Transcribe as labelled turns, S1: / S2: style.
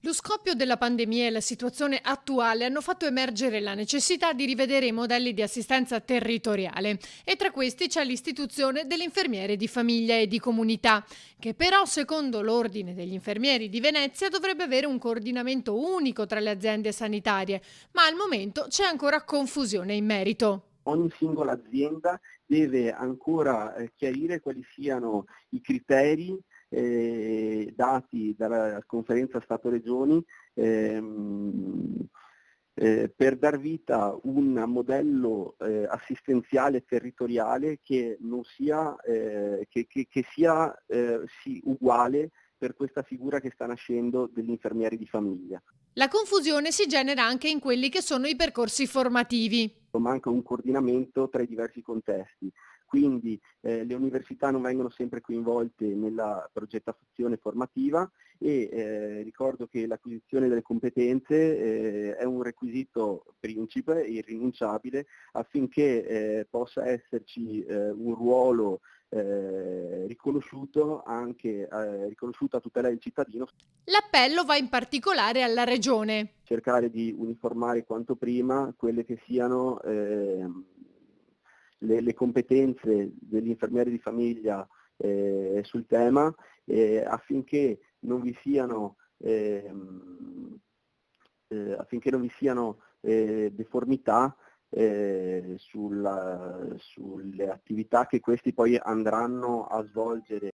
S1: Lo scoppio della pandemia e la situazione attuale hanno fatto emergere la necessità di rivedere i modelli di assistenza territoriale e tra questi c'è l'istituzione delle infermiere di famiglia e di comunità, che però secondo l'Ordine degli infermieri di Venezia dovrebbe avere un coordinamento unico tra le aziende sanitarie, ma al momento c'è ancora confusione in merito.
S2: Ogni singola azienda deve ancora chiarire quali siano i criteri dati dalla conferenza Stato-Regioni per dar vita a un modello assistenziale territoriale che non sia, che sia sì, uguale per questa figura che sta nascendo degli infermieri di famiglia.
S1: La confusione si genera anche in quelli che sono i percorsi formativi.
S2: Manca un coordinamento tra i diversi contesti. Quindi le università non vengono sempre coinvolte nella progettazione formativa e ricordo che l'acquisizione delle competenze è un requisito principe e irrinunciabile affinché possa esserci un ruolo riconosciuto anche riconosciuto a tutela del cittadino.
S1: L'appello va in particolare alla Regione.
S2: Cercare di uniformare quanto prima quelle che siano le competenze degli infermieri di famiglia sul tema affinché non vi siano, deformità sulle attività che questi poi andranno a svolgere.